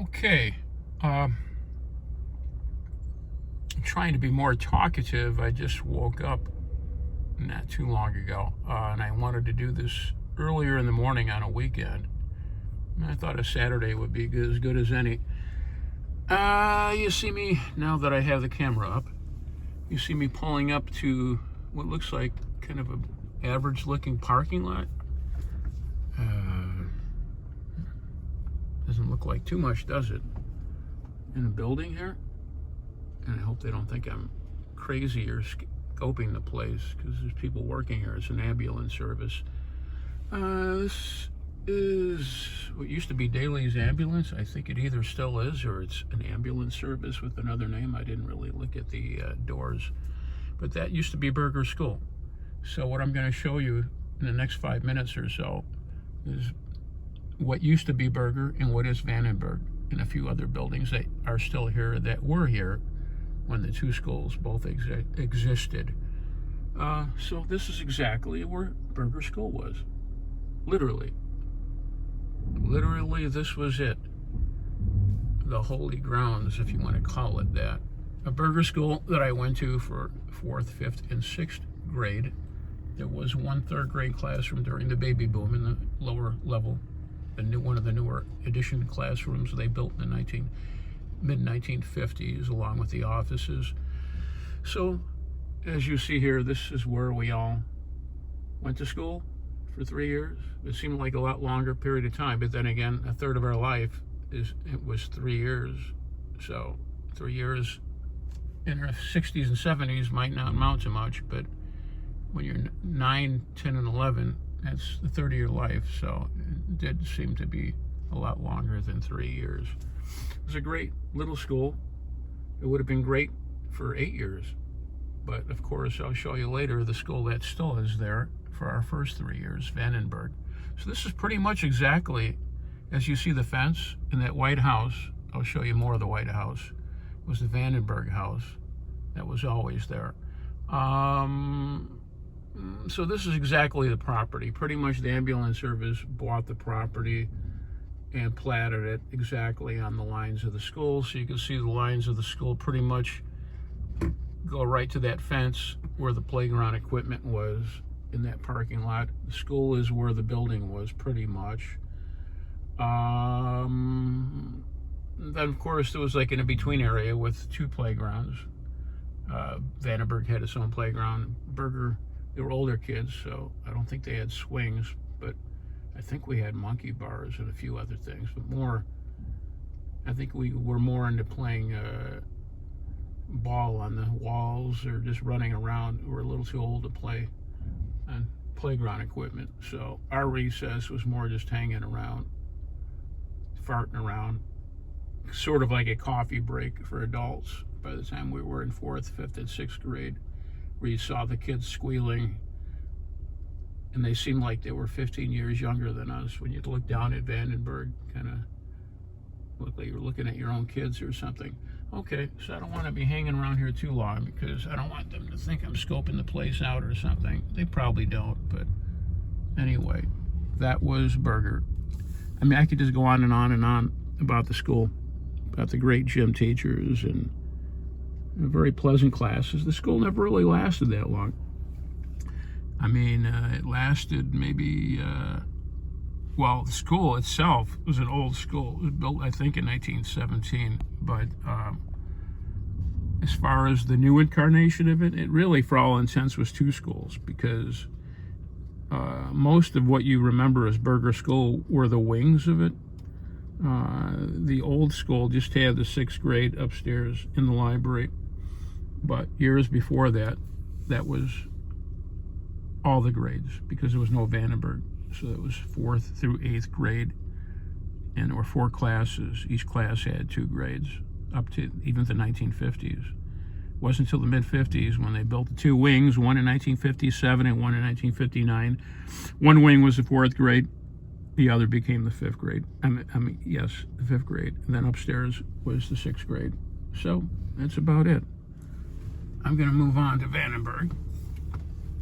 Okay, I'm trying to be more talkative. I just woke up not too long ago, and I wanted to do this earlier in the morning on a weekend. And I thought a Saturday would be as good as any. You see me, now that I have the camera up, you see me pulling up to what looks like kind of an average-looking parking lot. Doesn't look like too much, does it? In a building here? And I hope they don't think I'm crazy or scoping the place, because there's people working here. It's an ambulance service. This is what used to be Daly's Ambulance. I think it either still is or it's an ambulance service with another name. I didn't really look at the doors. But that used to be Berger School. So what I'm going to show you in the next 5 minutes or so is what used to be Berger and what is Vandenburg, and a few other buildings that are still here that were here when the two schools both existed. So this is exactly where Berger School was. Literally, this was it. The holy grounds, if you want to call it that. A Berger School that I went to for 4th, 5th, and 6th grade. There was one 3rd grade classroom during the baby boom in the lower level. One of the newer addition classrooms they built in the mid-1950s, along with the offices. So, as you see here, this is where we all went to school for 3 years. It seemed like a lot longer period of time, but then again, a third of our life was 3 years. So 3 years in our 60s and 70s might not amount to much, but when you're 9, 10, and 11, that's the third of your life. So it did seem to be a lot longer than 3 years. It was a great little school. It would have been great for 8 years. But of course, I'll show you later the school that still is there for our first 3 years, Vandenburg. So this is pretty much exactly as you see the fence in that White House. I'll show you more of the White House. It was the Vandenburg house that was always there. So this is exactly the property. Pretty much the ambulance service bought the property and platted it exactly on the lines of the school. So you can see the lines of the school pretty much go right to that fence where the playground equipment was in that parking lot. The school is where the building was pretty much. Then of course there was like an in-between area with 2 playgrounds. Vandenburg had its own playground. Berger, they were older kids, so I don't think they had swings, but I think we had monkey bars and a few other things. But more, I think we were more into playing ball on the walls or just running around. We were a little too old to play on playground equipment. So our recess was more just hanging around, farting around, sort of like a coffee break for adults by the time we were in 4th, 5th, and 6th grade, where you saw the kids squealing, and they seemed like they were 15 years younger than us. When you'd look down at Vandenburg, kind of looked like you were looking at your own kids or something. Okay, so I don't want to be hanging around here too long, because I don't want them to think I'm scoping the place out or something. They probably don't, but anyway, that was Berger. I mean, I could just go on and on and on about the school, about the great gym teachers and very pleasant classes. The school never really lasted that long. I mean, it lasted maybe, well, the school itself was an old school. It was built, I think, in 1917. But as far as the new incarnation of it, it really, for all intents, was 2 schools, because most of what you remember as Berger School were the wings of it. The old school just had the 6th grade upstairs in the library. But years before that, that was all the grades, because there was no Vandenburg. So it was 4th through 8th grade, and there were 4 classes. Each class had 2 grades, up to even the 1950s. It wasn't until the mid-50s when they built the 2 wings, one in 1957 and one in 1959. One wing was the 4th grade. The other became the 5th grade. The 5th grade. And then upstairs was the 6th grade. So that's about it. I'm going to move on to Vandenburg,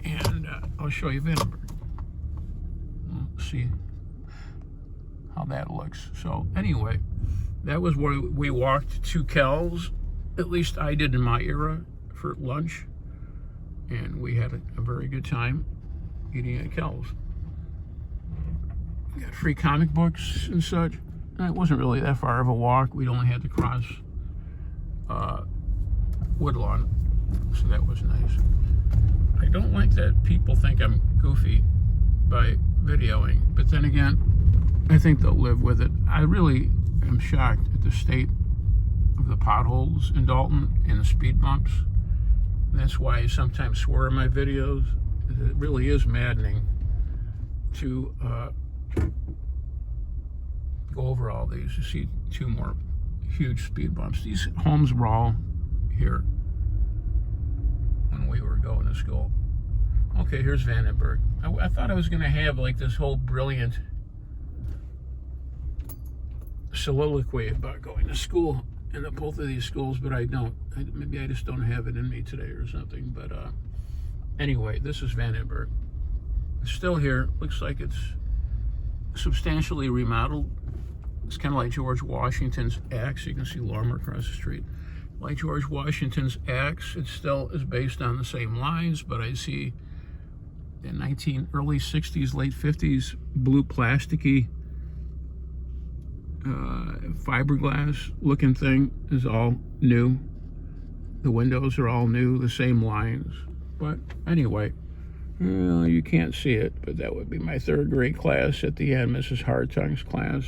and I'll show you Vandenburg. We'll see how that looks. So anyway, That was where we walked to Kells. At least I did in my era, for lunch. And we had a very good time eating at Kells. We got free comic books and such. And it wasn't really that far of a walk. We'd only had to cross Woodlawn, so that was nice. I don't like that people think I'm goofy by videoing, but then again, I think they'll live with it. I really am shocked at the state of the potholes in Dolton and the speed bumps. That's why I sometimes swear in my videos. It really is maddening to go over all these. You see two more huge speed bumps. These homes were all here when we were going to school. Okay, here's Vandenburg. I thought I was going to have like this whole brilliant soliloquy about going to school in both of these schools, but I don't. Maybe I just don't have it in me today or something. But anyway, this is Vandenburg. It's still here. Looks like it's substantially remodeled. It's kind of like George Washington's axe. You can see Lorimer across the street. Like George Washington's axe, it still is based on the same lines, but I see the early 60s, late 50s blue plasticky fiberglass looking thing is all new. The windows are all new, the same lines. But anyway, you can't see it, but that would be my third grade class at the end, Mrs. Hartung's class.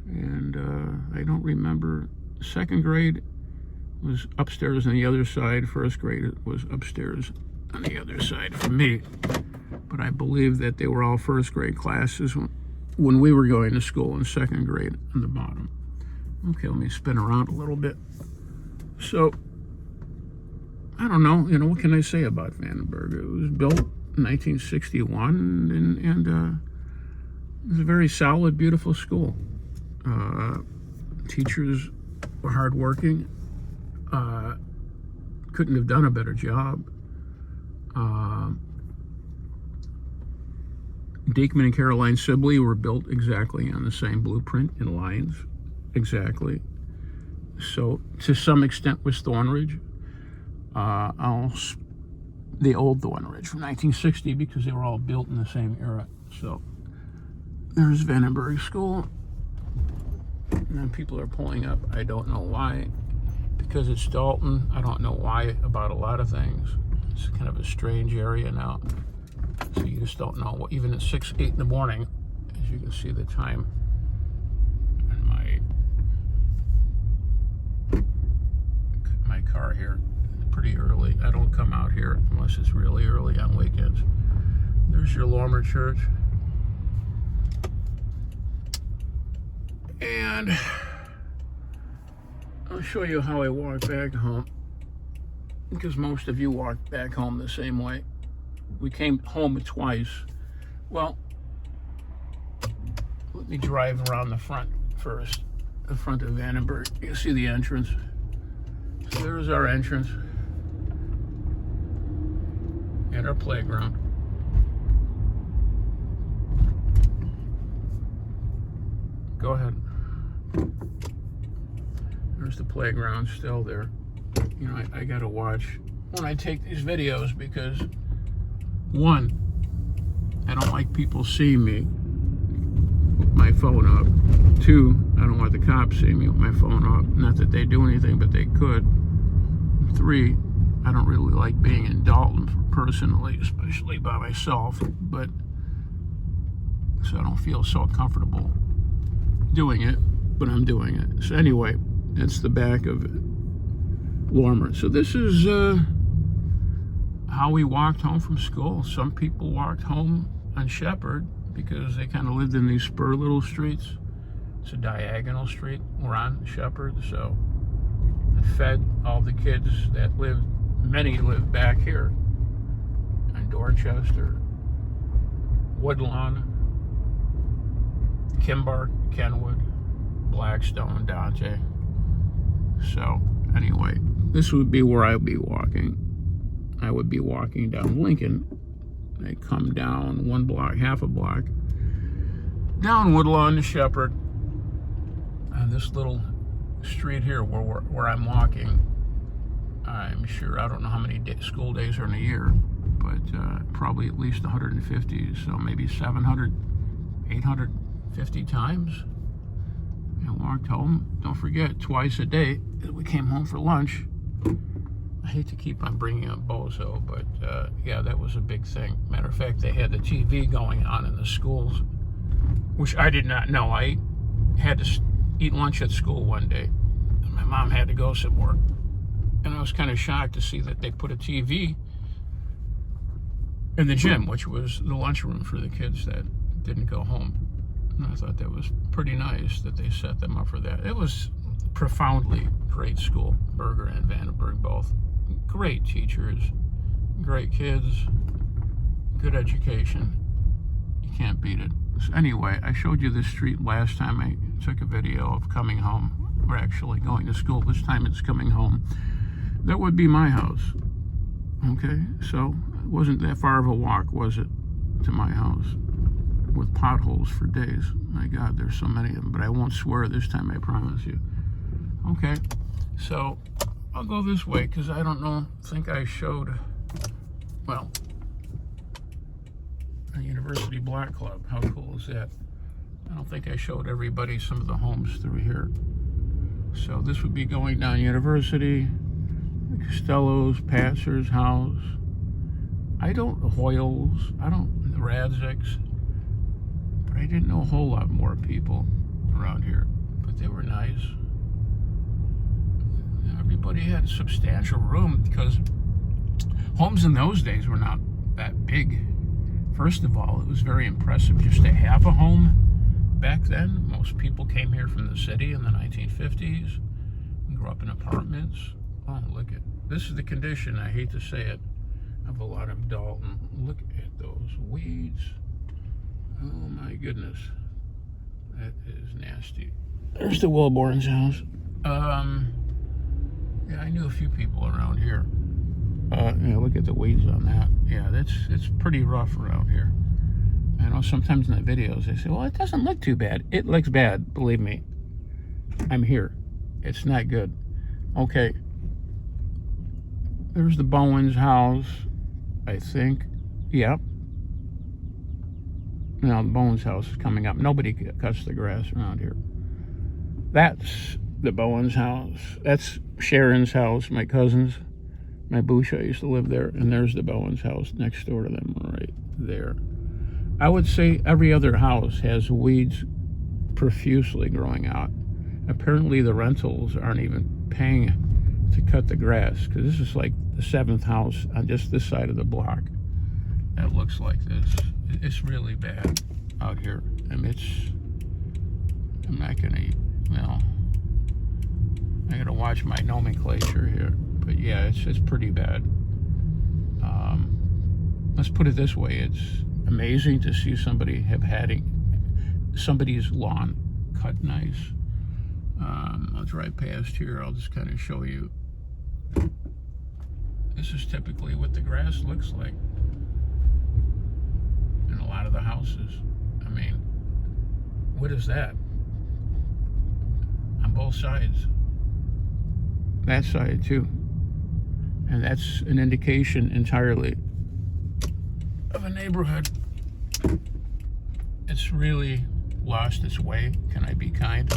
And I don't remember. Second grade was upstairs on the other side. First grade was upstairs on the other side for me. But I believe that they were all first grade classes when we were going to school in second grade on the bottom. Okay, let me spin around a little bit. So, I don't know, what can I say about Vandenburg? It was built in 1961, and it was a very solid, beautiful school. Teachers were hardworking. Couldn't have done a better job. Diekman and Caroline Sibley were built exactly on the same blueprint and lines, exactly. So, to some extent, was Thornridge. The old Thornridge from 1960, because they were all built in the same era. So, there's Vandenburg School. And then people are pulling up. I don't know why. Because it's Dolton. I don't know why about a lot of things. It's kind of a strange area now. So you just don't know. Even at 6, 8 in the morning, as you can see the time in my car here, pretty early. I don't come out here unless it's really early on weekends. There's your Lorimer Church. And I'll show you how I walk back home, because most of you walk back home the same way. We came home twice. Well, let me drive around the front first. The front of Vandenburg. You see the entrance. So there's our entrance and our playground. Go ahead. There's the playground still there. I gotta watch when I take these videos, because one, I don't like people seeing me with my phone up. Two, I don't want the cops seeing me with my phone up. Not that they do anything, but they could. Three, I don't really like being in Dolton personally, especially by myself, but so I don't feel so comfortable doing it, but I'm doing it. So anyway, that's the back of Lorimer. So this is how we walked home from school. Some people walked home on Shepherd because they kind of lived in these spur little streets. It's a diagonal street. We're on Shepherd, so it fed all the kids that lived. Many lived back here in Dorchester, Woodlawn, Kimbark, Kenwood, Blackstone, Dante. So anyway, this would be where I would be walking. I would be walking down Lincoln. I come down one block, half a block, down Woodlawn to Shepherd, and And this little street here where I'm walking, I'm sure, I don't know how many school days are in a year, but probably at least 150, so maybe 700, 850 times. I walked home. Don't forget, twice a day we came home for lunch. I hate to keep on bringing up Bozo, but yeah, that was a big thing. Matter of fact, they had the TV going on in the schools, which I did not know. I had to eat lunch at school one day. My mom had to go somewhere. And I was kind of shocked to see that they put a TV in the gym, which was the lunchroom for the kids that didn't go home. And I thought that was pretty nice that they set them up for that. It was profoundly great school, Berger and Vandenburg both. Great teachers, great kids, good education. You can't beat it. So anyway, I showed you this street last time I took a video of coming home. We're actually going to school. This time it's coming home. That would be my house. Okay, so it wasn't that far of a walk, was it, to my house? With potholes for days. My God, there's so many of them, but I won't swear this time, I promise you. Okay, so I'll go this way because I think I showed, well, a University Block Club. How cool is that? I don't think I showed everybody some of the homes through here. So this would be going down University, Costello's, Patzer's house. Hoyles, the Radziks, but I didn't know a whole lot more people around here, but they were nice. Everybody had a substantial room because homes in those days were not that big. First of all, it was very impressive just to have a home back then. Most people came here from the city in the 1950s and grew up in apartments. Oh, look at this is the condition, I hate to say it, of a lot of Dolton. Look at those weeds. Oh my goodness. That is nasty. There's the Wilborn's house. Yeah, I knew a few people around here. Yeah, look at the weeds on that. Yeah, it's pretty rough around here. I know sometimes in the videos they say, well, it doesn't look too bad. It looks bad, believe me. I'm here. It's not good. Okay. There's the Bowen's house, I think. Yep. Now the Bowen's house is coming up. Nobody cuts the grass around here. That's the Bowen's house. That's Sharon's house, my cousin's. My Busha used to live there, and there's the Bowen's house next door to them right there. I would say every other house has weeds profusely growing out. Apparently the rentals aren't even paying to cut the grass, because this is like the 7th house on just this side of the block that looks like this. It's really bad out here. I mean, I'm not gonna, well, I gotta watch my nomenclature here. But yeah, it's pretty bad. Let's put it this way, it's amazing to see somebody somebody's lawn cut nice. I'll drive past here, I'll just kind of show you. This is typically what the grass looks like in a lot of the houses. I mean, what is that? On both sides. That side too. And that's an indication entirely of a neighborhood. It's really lost its way. Can I be kind?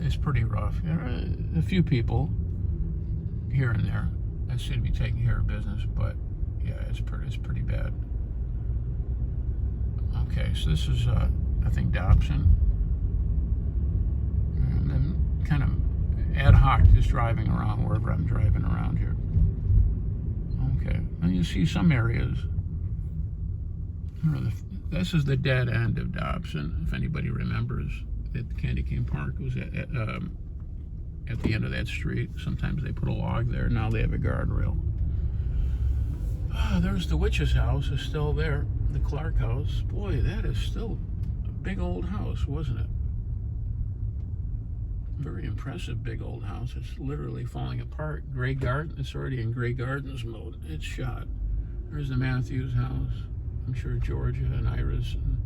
It's pretty rough. A few people here and there that seem to be taking care of business, but yeah, it's pretty bad. Okay, so this is I think Dobson, and then kind of ad hoc, just driving around wherever I'm driving around here. Okay, and you see some areas. This is the dead end of Dobson, if anybody remembers that the Candy Cane Park was at the end of that street. Sometimes they put a log there. Now they have a guardrail. There's the witch's house, is still there. The Clark house. Boy, that is still a big old house, wasn't it? Very impressive big old house. It's literally falling apart. Gray Garden, it's already in Gray Gardens mode. It's shot. There's the Matthews house. I'm sure Georgia and Iris and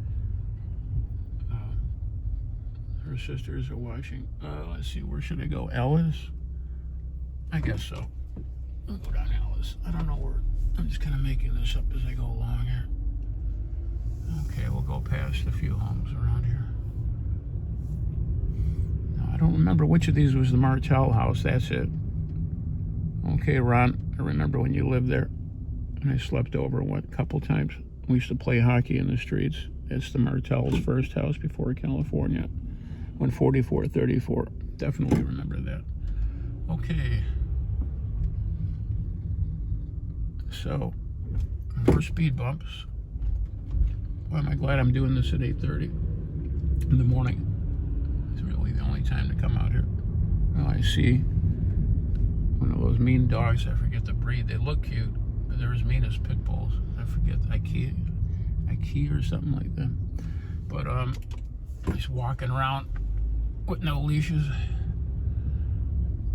Her sisters are watching. Let's see, where should I go? Ellis? I guess so. I'll go down Ellis. I don't know where. I'm just kind of making this up as I go along here. Okay, we'll go past a few homes around here. Now, I don't remember which of these was the Martell house. That's it. Okay, Ron, I remember when you lived there. And I slept over a couple times. We used to play hockey in the streets. It's the Martell's first house before California. 14434. Definitely remember that. Okay. So, more speed bumps. Boy, am I glad I'm doing this at 8:30 in the morning. It's really the only time to come out here. Well, I see one of those mean dogs. I forget the breed. They look cute, but they're as mean as pit bulls. I forget IKEA or something like that. But he's walking around with no leashes.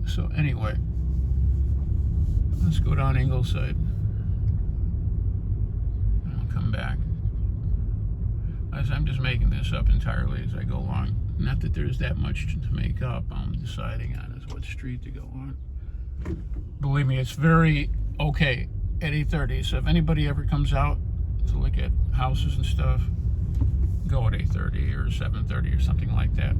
So anyway, let's go down Ingleside. And I'll come back. As I'm just making this up entirely as I go along. Not that there's that much to make up. I'm deciding on is what street to go on. Believe me, it's very okay at 8:30. So if anybody ever comes out to look at houses and stuff, go at 8:30 or 7:30 or something like that.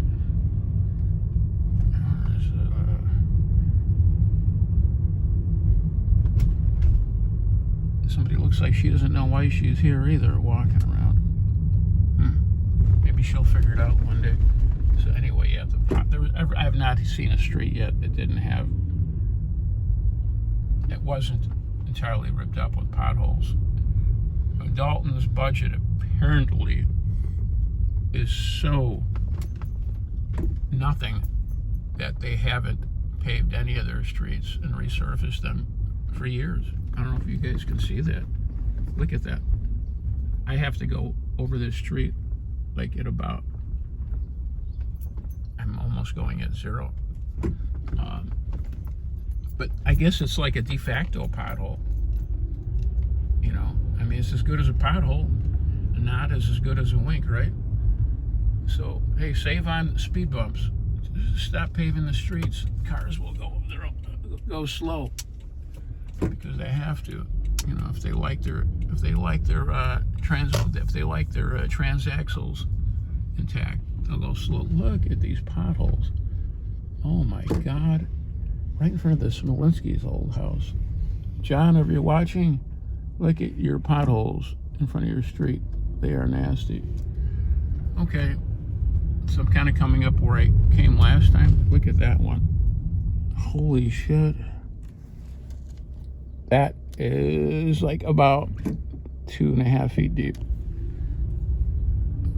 Somebody looks like she doesn't know why she's here either, walking around. Maybe she'll figure it out one day. So anyway, yeah, I have not seen a street yet that didn't have, that wasn't entirely ripped up with potholes. Dolton's budget apparently is so nothing that they haven't paved any of their streets and resurfaced them for years. I don't know if you guys can see that. Look at that. I have to go over this street like at about, I'm almost going at 0. But I guess it's like a de facto pothole. You know, I mean, it's as good as a pothole, and not as good as a wink, right? So, hey, save on speed bumps. Stop paving the streets. Cars will go slow because they have to. You know, if they like their transaxles intact, they'll go slow. Look at these potholes. Oh my God! Right in front of the Smolinski's old house. John, if you're watching, look at your potholes in front of your street. They are nasty. Okay, so I'm kind of coming up where I came last time. Look at that one. Holy shit. That is like about 2.5 feet deep.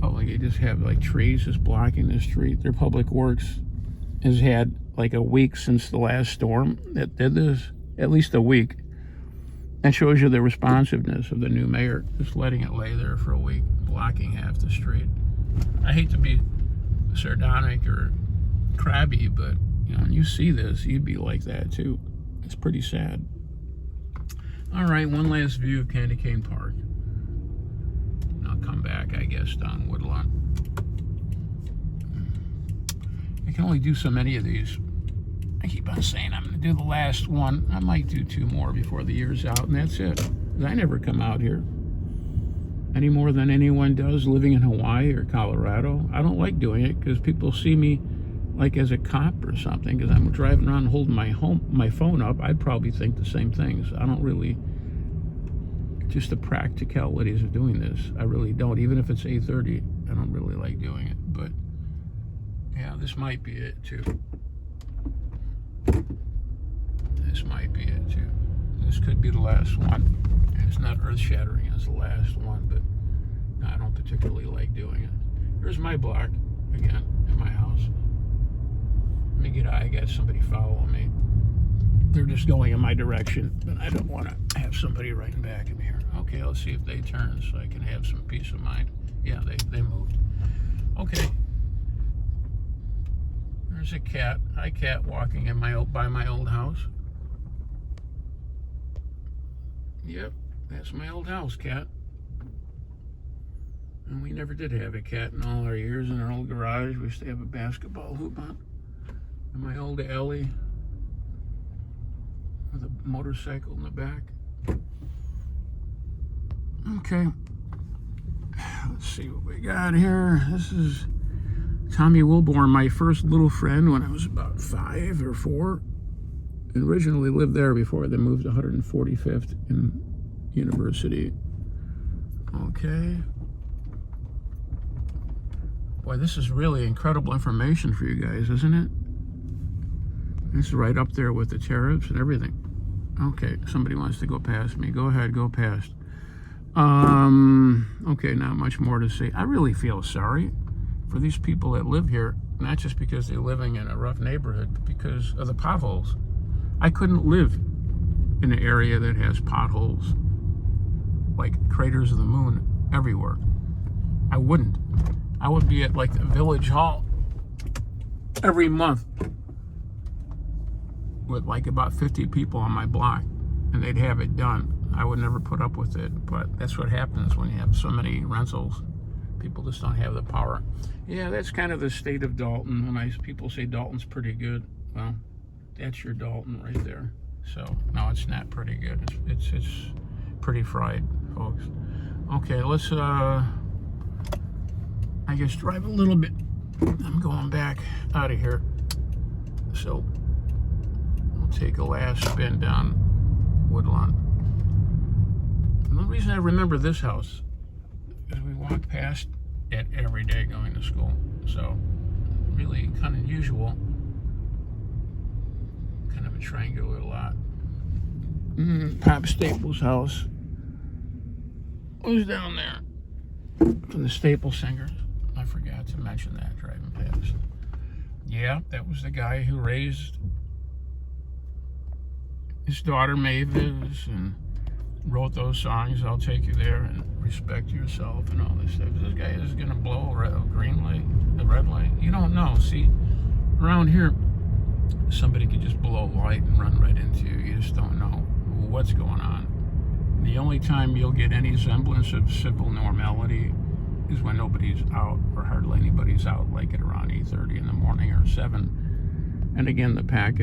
Oh, like they just have like trees just blocking the street. Their public works has had like a week since the last storm that did this, at least a week. That shows you the responsiveness of the new mayor, just letting it lay there for a week, blocking half the street. I hate to be sardonic or crabby, but you know, when you see this, you'd be like that too. It's pretty sad. All right, one last view of Candy Cane Park. And I'll come back, I guess, down Woodlawn. I can only do so many of these. I keep on saying I'm going to do the last one. I might do 2 more before the year's out, and that's it. I never come out here any more than anyone does living in Hawaii or Colorado. I don't like doing it because people see me like as a cop or something because I'm driving around holding my phone up. I'd probably think the same things. I don't really, just the practicalities of doing this, I really don't. Even if it's 8:30, I don't really like doing it. But yeah, this might be it too. This might be it too. This could be the last one. It's not earth-shattering as the last one, but no, I don't particularly like doing it. Here's my block again at my house. Let me get out. I got somebody following me. They're just going in my direction, but I don't want to have somebody right in back of me here. Okay, let's see if they turn so I can have some peace of mind. Yeah, they moved. Okay. There's a cat. Hi, cat, walking in by my old house. Yep, that's my old house, cat. And we never did have a cat in all our years in our old garage. garage. We used to have a basketball hoop on. And my old alley with a motorcycle in the back. Okay. Let's see what we got here. This is Tommy Wilborn, my first little friend when I was about 5 or 4. And originally lived there before they moved to 145th in University. Okay. Boy, this is really incredible information for you guys, isn't it? This is right up there with the tariffs and everything. Okay, somebody wants to go past me. Go ahead, go past. Okay, not much more to say. I really feel sorry for these people that live here, not just because they're living in a rough neighborhood, but because of the potholes. I couldn't live in an area that has potholes like craters of the moon everywhere. I wouldn't. I would be at like the village hall every month with like about 50 people on my block, and they'd have it done. I would never put up with it, but that's what happens when you have so many rentals. People just don't have the power. Yeah, that's kind of the state of Dolton. When people say Dolton's pretty good, well, that's your Dolton right there. So no, it's not pretty good. It's pretty fried, folks. Okay, let's I guess drive a little bit. I'm going back out of here. So we'll take a last spin down Woodlawn. And the reason I remember this house is we walk past it every day going to school. So really kind of unusual. Kind of a triangular lot. Pop Staples' house was down there from the Staple Singers. I forgot to mention that driving past. Yeah, that was the guy who raised his daughter Mavis and wrote those songs, I'll Take You There and Respect Yourself and all this stuff. This guy is going to blow a green light, a red light. You don't know. See, around here, somebody could just blow a light and run right into you. You just don't know what's going on. The only time you'll get any semblance of civil normality is when nobody's out, or hardly anybody's out, like at around 8:30 in the morning or 7. And again, the package